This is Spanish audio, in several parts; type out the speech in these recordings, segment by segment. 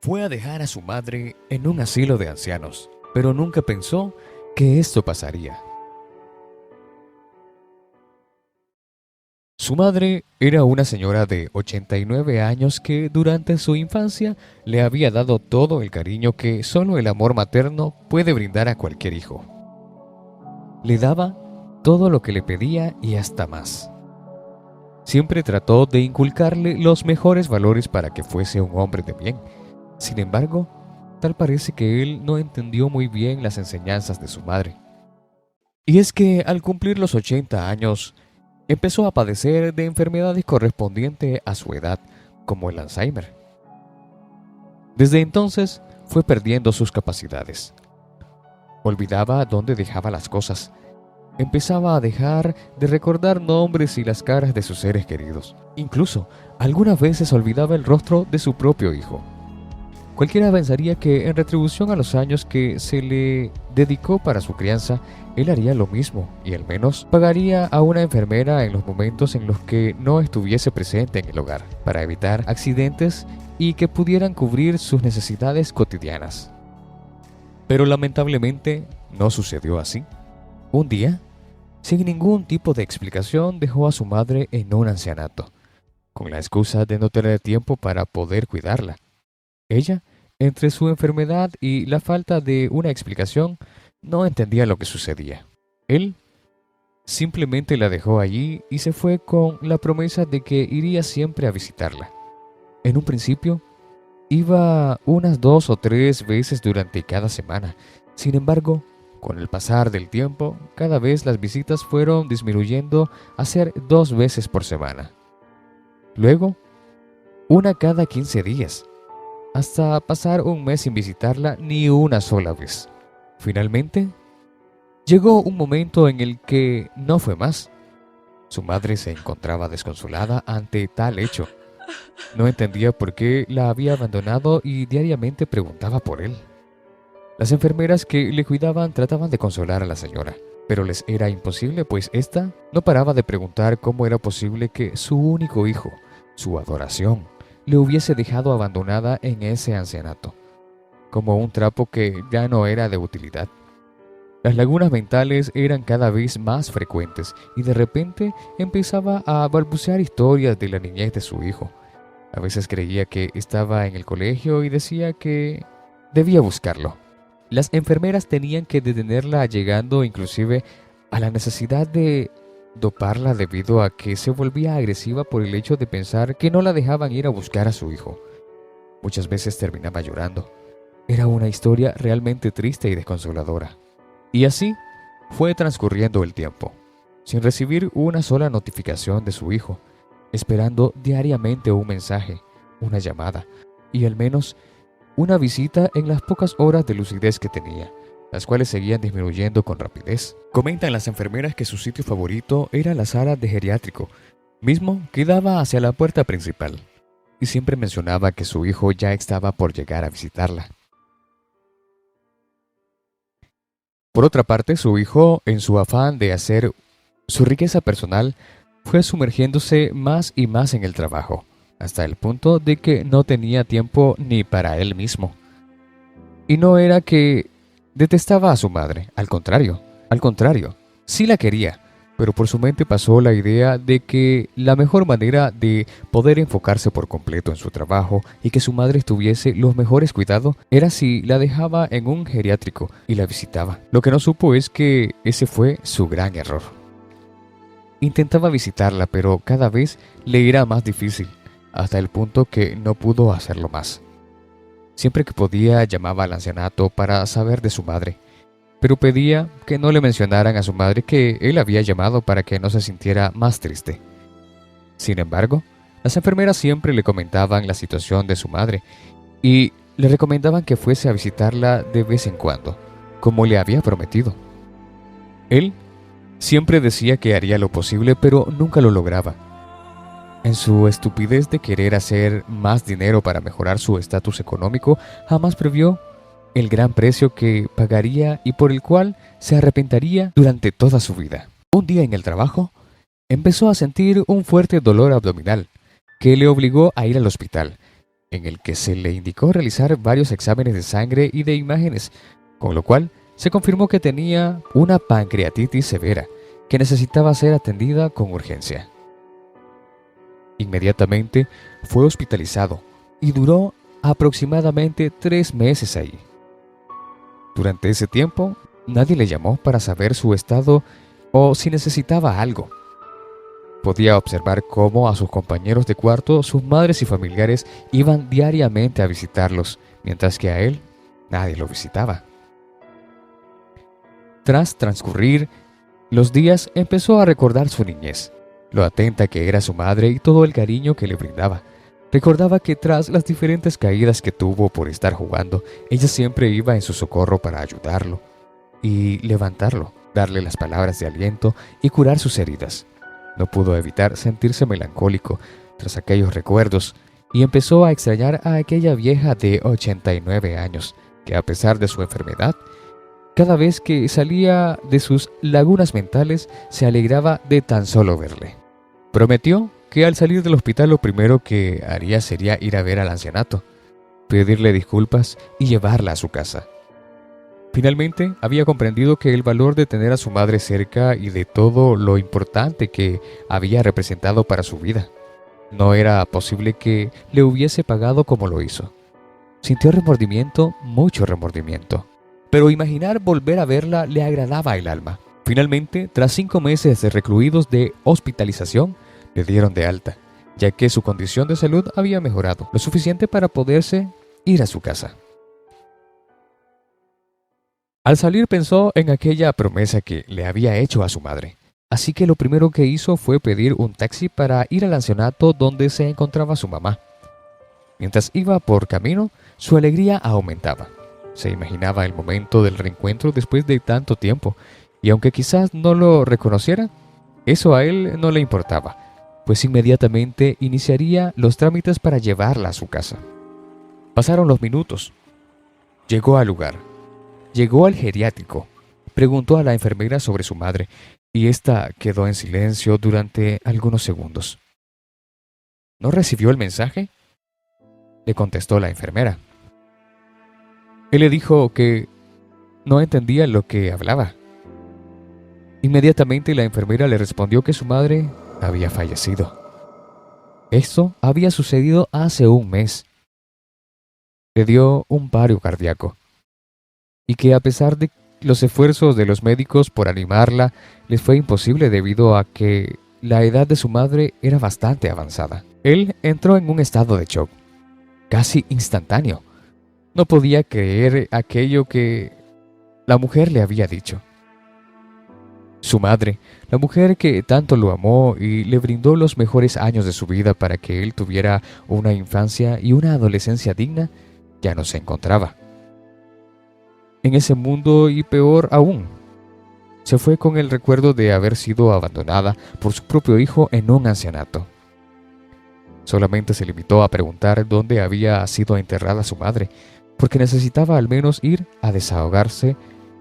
Fue a dejar a su madre en un asilo de ancianos, pero nunca pensó que esto pasaría. Su madre era una señora de 89 años que durante su infancia le había dado todo el cariño que solo el amor materno puede brindar a cualquier hijo. Le daba todo lo que le pedía y hasta más. Siempre trató de inculcarle los mejores valores para que fuese un hombre de bien. Sin embargo, tal parece que él no entendió muy bien las enseñanzas de su madre. Y es que al cumplir los 80 años, empezó a padecer de enfermedades correspondientes a su edad, como el Alzheimer. Desde entonces fue perdiendo sus capacidades. Olvidaba dónde dejaba las cosas. Empezaba a dejar de recordar nombres y las caras de sus seres queridos. Incluso, algunas veces olvidaba el rostro de su propio hijo. Cualquiera pensaría que en retribución a los años que se le dedicó para su crianza, él haría lo mismo y al menos pagaría a una enfermera en los momentos en los que no estuviese presente en el hogar, para evitar accidentes y que pudieran cubrir sus necesidades cotidianas. Pero lamentablemente no sucedió así. Un día, sin ningún tipo de explicación, dejó a su madre en un ancianato, con la excusa de no tener tiempo para poder cuidarla. Ella, entre su enfermedad y la falta de una explicación, no entendía lo que sucedía. Él simplemente la dejó allí y se fue con la promesa de que iría siempre a visitarla. En un principio, iba unas 2 o 3 veces durante cada semana. Sin embargo, con el pasar del tiempo, cada vez las visitas fueron disminuyendo a ser 2 veces por semana. Luego, una cada 15 días. Hasta pasar un mes sin visitarla ni una sola vez. Finalmente, llegó un momento en el que no fue más. Su madre se encontraba desconsolada ante tal hecho. No entendía por qué la había abandonado y diariamente preguntaba por él. Las enfermeras que le cuidaban trataban de consolar a la señora, pero les era imposible, pues ésta no paraba de preguntar cómo era posible que su único hijo, su adoración, le hubiese dejado abandonada en ese ancianato, como un trapo que ya no era de utilidad. Las lagunas mentales eran cada vez más frecuentes y de repente empezaba a balbucear historias de la niñez de su hijo. A veces creía que estaba en el colegio y decía que debía buscarlo. Las enfermeras tenían que detenerla llegando inclusive a la necesidad de doparla debido a que se volvía agresiva por el hecho de pensar que no la dejaban ir a buscar a su hijo. Muchas veces terminaba llorando. Era una historia realmente triste y desconsoladora. Y así fue transcurriendo el tiempo, sin recibir una sola notificación de su hijo, esperando diariamente un mensaje, una llamada y al menos una visita en las pocas horas de lucidez que tenía, las cuales seguían disminuyendo con rapidez. Comentan las enfermeras que su sitio favorito era la sala de geriátrico, mismo que daba hacia la puerta principal, y siempre mencionaba que su hijo ya estaba por llegar a visitarla. Por otra parte, su hijo, en su afán de hacer su riqueza personal, fue sumergiéndose más y más en el trabajo, hasta el punto de que no tenía tiempo ni para él mismo. Y no era que detestaba a su madre, al contrario, sí la quería, pero por su mente pasó la idea de que la mejor manera de poder enfocarse por completo en su trabajo y que su madre tuviese los mejores cuidados era si la dejaba en un geriátrico y la visitaba. Lo que no supo es que ese fue su gran error. Intentaba visitarla, pero cada vez le era más difícil, hasta el punto que no pudo hacerlo más. Siempre que podía llamaba al ancianato para saber de su madre, pero pedía que no le mencionaran a su madre que él había llamado para que no se sintiera más triste. Sin embargo, las enfermeras siempre le comentaban la situación de su madre y le recomendaban que fuese a visitarla de vez en cuando, como le había prometido. Él siempre decía que haría lo posible, pero nunca lo lograba. En su estupidez de querer hacer más dinero para mejorar su estatus económico, jamás previó el gran precio que pagaría y por el cual se arrepentiría durante toda su vida. Un día en el trabajo, empezó a sentir un fuerte dolor abdominal que le obligó a ir al hospital, en el que se le indicó realizar varios exámenes de sangre y de imágenes, con lo cual se confirmó que tenía una pancreatitis severa que necesitaba ser atendida con urgencia. Inmediatamente fue hospitalizado y duró aproximadamente 3 meses ahí. Durante ese tiempo, nadie le llamó para saber su estado o si necesitaba algo. Podía observar cómo a sus compañeros de cuarto, sus madres y familiares iban diariamente a visitarlos, mientras que a él nadie lo visitaba. Tras transcurrir los días, empezó a recordar su niñez, lo atenta que era su madre y todo el cariño que le brindaba. Recordaba que tras las diferentes caídas que tuvo por estar jugando, ella siempre iba en su socorro para ayudarlo y levantarlo, darle las palabras de aliento y curar sus heridas. No pudo evitar sentirse melancólico tras aquellos recuerdos y empezó a extrañar a aquella vieja de 89 años, que a pesar de su enfermedad, cada vez que salía de sus lagunas mentales se alegraba de tan solo verle. Prometió que al salir del hospital lo primero que haría sería ir a ver al ancianato, pedirle disculpas y llevarla a su casa. Finalmente, había comprendido que el valor de tener a su madre cerca y de todo lo importante que había representado para su vida. No era posible que le hubiese pagado como lo hizo. Sintió remordimiento, mucho remordimiento. Pero imaginar volver a verla le agradaba el alma. Finalmente, tras 5 meses de recluidos de hospitalización, le dieron de alta, ya que su condición de salud había mejorado lo suficiente para poderse ir a su casa. Al salir pensó en aquella promesa que le había hecho a su madre, así que lo primero que hizo fue pedir un taxi para ir al ancianato donde se encontraba su mamá. Mientras iba por camino, su alegría aumentaba. Se imaginaba el momento del reencuentro después de tanto tiempo, y aunque quizás no lo reconociera, eso a él no le importaba, pues inmediatamente iniciaría los trámites para llevarla a su casa. Pasaron los minutos. Llegó al lugar. Llegó al geriátrico, preguntó a la enfermera sobre su madre, y ésta quedó en silencio durante algunos segundos. ¿No recibió el mensaje?, le contestó la enfermera. Él le dijo que no entendía lo que hablaba. Inmediatamente la enfermera le respondió que su madre había fallecido. Esto había sucedido hace un mes. Le dio un paro cardíaco, y que a pesar de los esfuerzos de los médicos por animarla, les fue imposible debido a que la edad de su madre era bastante avanzada. Él entró en un estado de shock, casi instantáneo. No podía creer aquello que la mujer le había dicho. Su madre, la mujer que tanto lo amó y le brindó los mejores años de su vida para que él tuviera una infancia y una adolescencia digna, ya no se encontraba en ese mundo, y peor aún, se fue con el recuerdo de haber sido abandonada por su propio hijo en un ancianato. Solamente se limitó a preguntar dónde había sido enterrada su madre, porque necesitaba al menos ir a desahogarse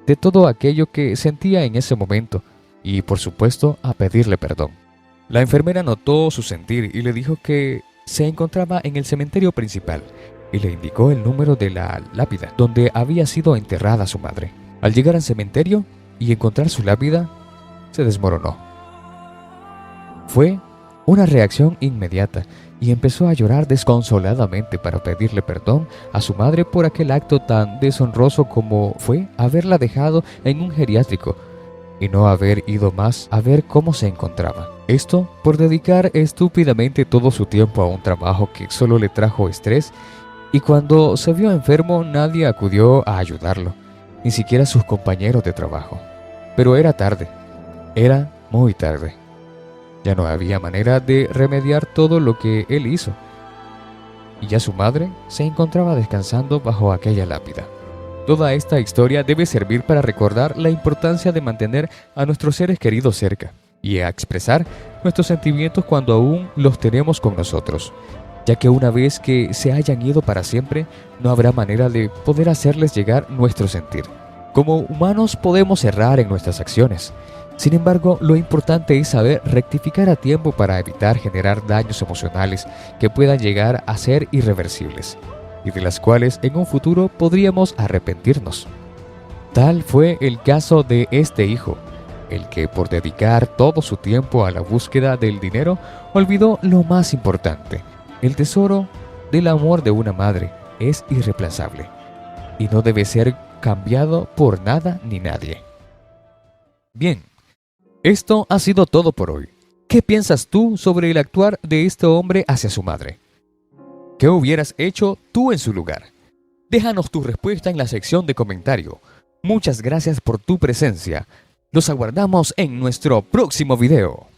de todo aquello que sentía en ese momento y, por supuesto, a pedirle perdón. La enfermera notó su sentir y le dijo que se encontraba en el cementerio principal, y le indicó el número de la lápida donde había sido enterrada su madre. Al llegar al cementerio y encontrar su lápida, se desmoronó. Fue una reacción inmediata y empezó a llorar desconsoladamente para pedirle perdón a su madre por aquel acto tan deshonroso como fue haberla dejado en un geriátrico y no haber ido más a ver cómo se encontraba. Esto por dedicar estúpidamente todo su tiempo a un trabajo que solo le trajo estrés, y cuando se vio enfermo nadie acudió a ayudarlo, ni siquiera sus compañeros de trabajo. Pero era tarde, era muy tarde. Ya no había manera de remediar todo lo que él hizo, y ya su madre se encontraba descansando bajo aquella lápida. Toda esta historia debe servir para recordar la importancia de mantener a nuestros seres queridos cerca y a expresar nuestros sentimientos cuando aún los tenemos con nosotros, ya que una vez que se hayan ido para siempre, no habrá manera de poder hacerles llegar nuestro sentir. Como humanos podemos errar en nuestras acciones, Sin embargo, lo importante es saber rectificar a tiempo para evitar generar daños emocionales que puedan llegar a ser irreversibles y de las cuales en un futuro podríamos arrepentirnos. Tal fue el caso de este hijo, el que por dedicar todo su tiempo a la búsqueda del dinero olvidó lo más importante. El tesoro del amor de una madre es irreemplazable y no debe ser cambiado por nada ni nadie. Bien, esto ha sido todo por hoy. ¿Qué piensas tú sobre el actuar de este hombre hacia su madre? ¿Qué hubieras hecho tú en su lugar? Déjanos tu respuesta en la sección de comentario. Muchas gracias por tu presencia. Los aguardamos en nuestro próximo video.